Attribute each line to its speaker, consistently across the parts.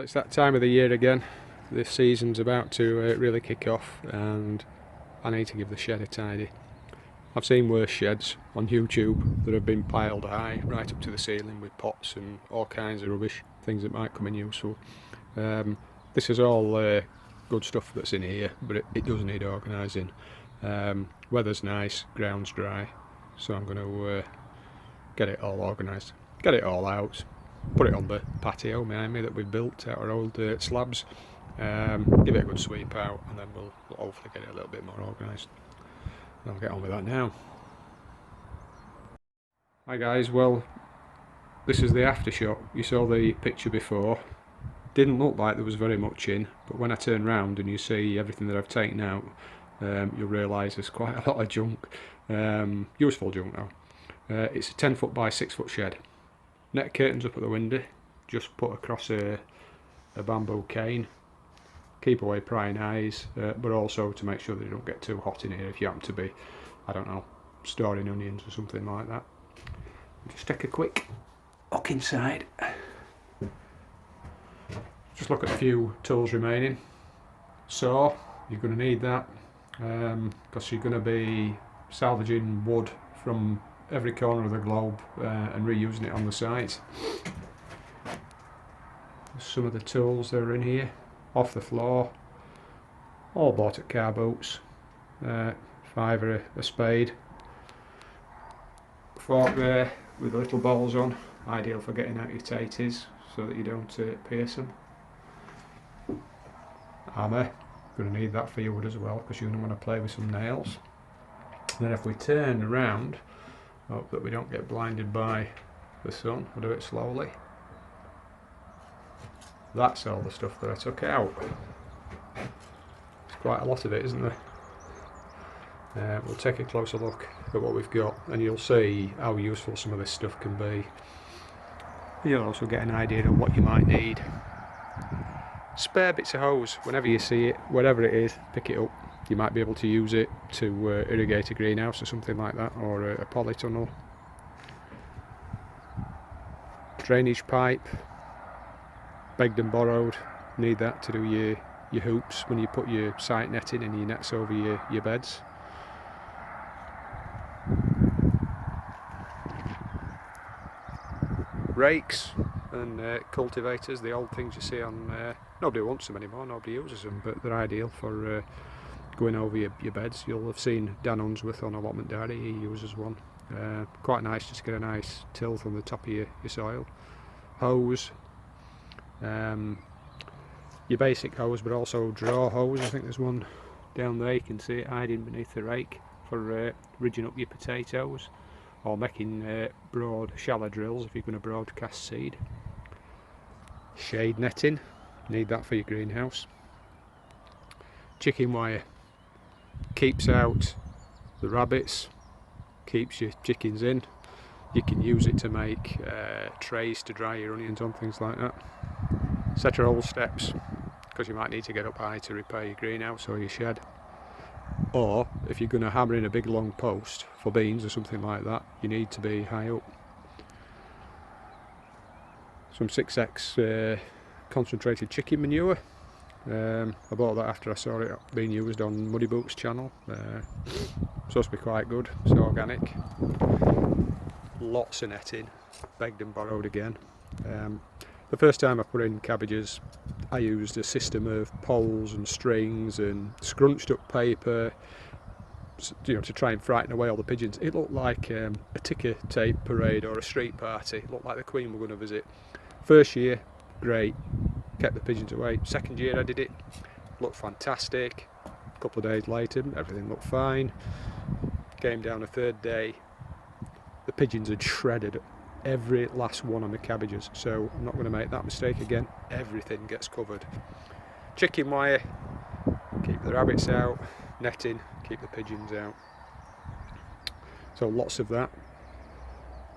Speaker 1: It's that time of the year again. This season's about to really kick off and I need to give the shed a tidy. I've seen worse sheds on YouTube that have been piled high right up to the ceiling with pots and all kinds of rubbish, things that might come in useful. This is all good stuff that's in here, but it does need organising. Weather's nice, ground's dry, so I'm going to get it all organised, get it all out, put it on the patio behind me that we've built out our old slabs, give it a good sweep out, and then we'll hopefully get it a little bit more organised. I'll get on with that now. Hi guys, well this is the after shot. You saw the picture before. Didn't look like there was very much in, but when I turn round and you see everything that I've taken out, you'll realise there's quite a lot of junk, useful junk now. It's a 10 foot by 6 foot shed. Net curtains up at the window, just put across a bamboo cane. Keep away prying eyes, but also to make sure that you don't get too hot in here if you happen to be, I don't know, storing onions or something like that. Just take a quick look inside. Just look at a few tools remaining. So you're going to need that because you're going to be salvaging wood from every corner of the globe and reusing it on the site. Some of the tools that are in here, off the floor, all bought at car boots. £5 a spade. Fork there with the little balls on, ideal for getting out your taties so that you don't pierce them. Hammer, going to need that for your wood as well because you're going to want to play with some nails. Then if we turn around, hope that we don't get blinded by the sun, we'll do it slowly. That's all the stuff that I took out. There's quite a lot of it, isn't there? We'll take a closer look at what we've got and you'll see how useful some of this stuff can be. You'll also get an idea of what you might need. Spare bits of hose, whenever you see it, whatever it is, pick it up. You might be able to use it to irrigate a greenhouse or something like that, or a polytunnel. Drainage pipe, begged and borrowed, need that to do your hoops when you put your site netting and your nets over your beds. Rakes and cultivators, the old things you see on, nobody wants them anymore, nobody uses them, but they're ideal for going over your beds. You'll have seen Dan Unsworth on Allotment Diary, he uses one. Quite nice, just get a nice tilth on the top of your soil. Hose, your basic hose, but also draw hose. I think there's one down there, you can see it hiding beneath the rake for ridging up your potatoes or making broad shallow drills if you're going to broadcast seed. Shade netting, need that for your greenhouse. Chicken wire, keeps out the rabbits, keeps your chickens in. You can use it to make trays to dry your onions on, things like that. Set your old steps, because you might need to get up high to repair your greenhouse or your shed. Or if you're going to hammer in a big long post for beans or something like that, you need to be high up. Some 6X concentrated chicken manure. I bought that after I saw it being used on Muddy Boot's channel. Supposed to be quite good, it's organic. Lots of netting, begged and borrowed again. The first time I put in cabbages, I used a system of poles and strings and scrunched up paper, you know, to try and frighten away all the pigeons. It looked like a ticker tape parade or a street party. It looked like the Queen were going to visit. First year, great, kept the pigeons away. Second year I did it, looked fantastic. A couple of days later, everything looked fine. Came down a third day, the pigeons had shredded every last one of my cabbages, so I'm not going to make that mistake again. Everything gets covered. Chicken wire, keep the rabbits out. Netting, keep the pigeons out. So lots of that.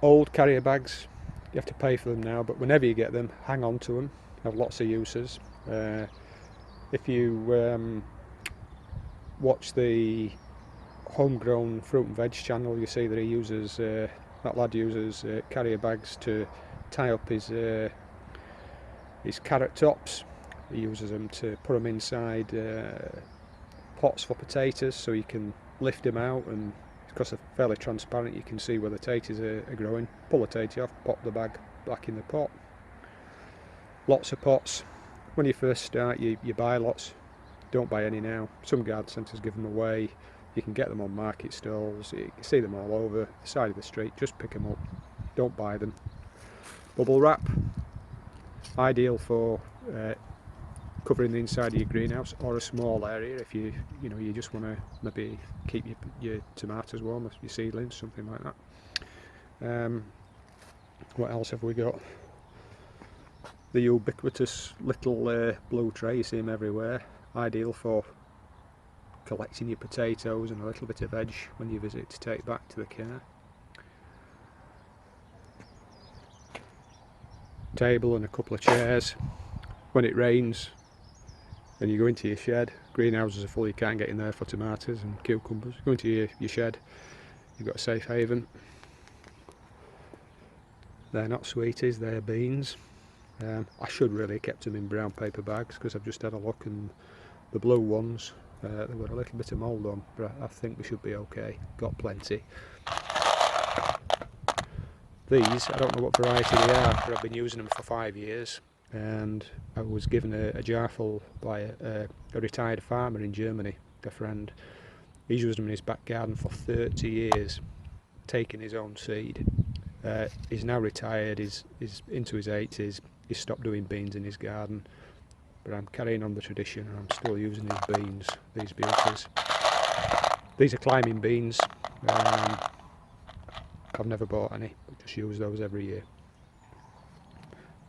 Speaker 1: Old carrier bags, you have to pay for them now, but whenever you get them, hang on to them. Have lots of uses. If you watch the homegrown fruit and veg channel, you see that he uses that lad uses carrier bags to tie up his is carrot tops. He uses them to put them inside pots for potatoes, so you can lift them out, and because they're fairly transparent you can see where the taters are growing. Pull the tater off, pop the bag back in the pot. Lots of pots. When you first start you buy lots, don't buy any now. Some garden centres give them away, you can get them on market stalls, you can see them all over the side of the street. Just pick them up, don't buy them. Bubble wrap, ideal for covering the inside of your greenhouse or a small area if you just want to maybe keep your tomatoes warm, your seedlings, something like that. What else have we got? The ubiquitous little blue tray, you see them everywhere, ideal for collecting your potatoes and a little bit of veg when you visit to take back to the car. Table and a couple of chairs. When it rains and you go into your shed, greenhouses are full, you can't get in there for tomatoes and cucumbers. Go into your shed, you've got a safe haven. They're not sweeties, they're beans. I should really have kept them in brown paper bags, because I've just had a look and the blue ones, they've got a little bit of mould on, but I think we should be okay. Got plenty. These, I don't know what variety they are, but I've been using them for 5 years, and I was given a jar full by a retired farmer in Germany, a friend. He's used them in his back garden for 30 years, taking his own seed. He's now retired, he's into his 80s, he's stopped doing beans in his garden, but I'm carrying on the tradition and I'm still using his beans, these beauties. These are climbing beans. I've never bought any, but just use those every year.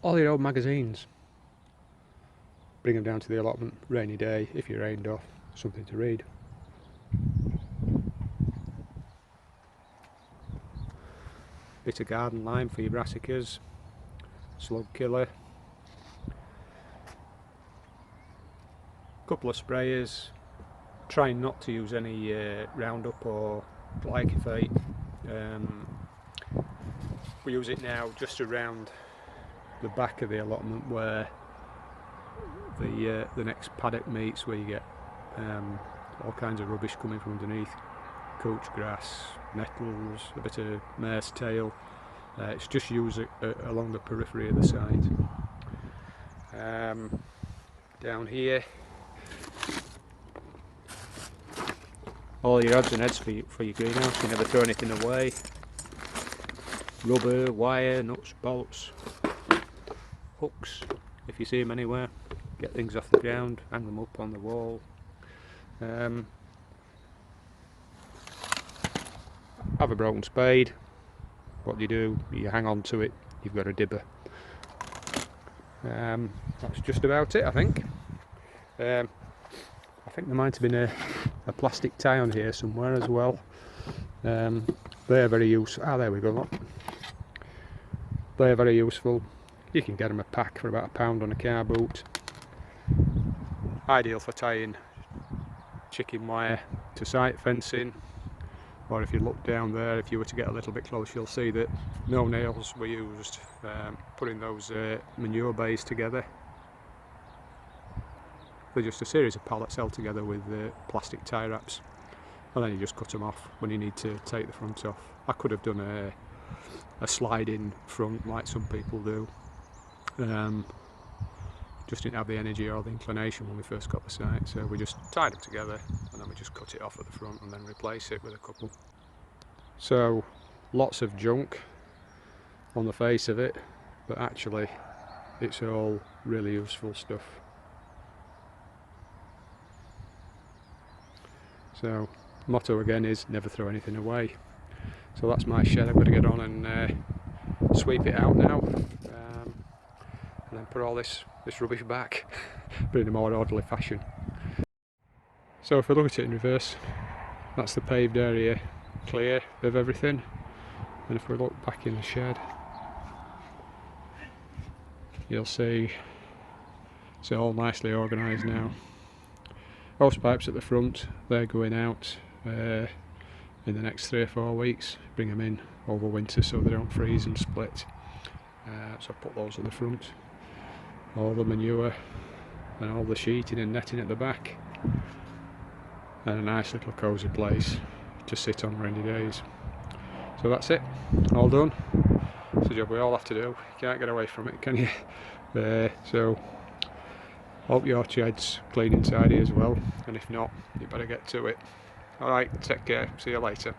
Speaker 1: All your old magazines, bring them down to the allotment, rainy day, if you're rained off, something to read. Bit of garden lime for your brassicas, slug killer, couple of sprayers, trying not to use any Roundup or glyphosate. We use it now just around the back of the allotment where the next paddock meets, where you get all kinds of rubbish coming from underneath, couch grass, nettles, a bit of mare's tail. It's just used along the periphery of the site. Down here, all your odds and ends for your greenhouse, you never throw anything away. Rubber, wire, nuts, bolts, hooks, if you see them anywhere, get things off the ground, hang them up on the wall. Have a broken spade, what do? You hang on to it, you've got a dibber. That's just about it, I think. I think there might have been a plastic tie on here somewhere as well. They're very useful. Ah, there we go. Look. They're very useful. You can get them a pack for about £1 on a car boot. Ideal for tying chicken wire to site fencing, or if you look down there, if you were to get a little bit closer, you'll see that no nails were used, putting those manure bays together. They're just a series of pallets held together with plastic tie wraps, and then you just cut them off when you need to take the front off. I could have done a sliding front like some people do. Just didn't have the energy or the inclination when we first got the site, so we just tied them together and then we just cut it off at the front and then replace it with a couple. So lots of junk on the face of it, but actually it's all really useful stuff. So motto again is never throw anything away. So that's my shed. I've got to get on and sweep it out now, and then put all this rubbish back, but in a more orderly fashion. So if we look at it in reverse, that's the paved area clear of everything, and if we look back in the shed, you'll see it's all nicely organised now. Hose pipes at the front, they're going out in the next 3 or 4 weeks. Bring them in over winter so they don't freeze and split. So I put those at the front. all the manure and all the sheeting and netting at the back, and a nice little cosy place to sit on rainy days. So that's it, all done. It's a job we all have to do, you can't get away from it, can you? So hope your shed's clean and tidy as well, and if not, you better get to it. Alright, take care, see you later.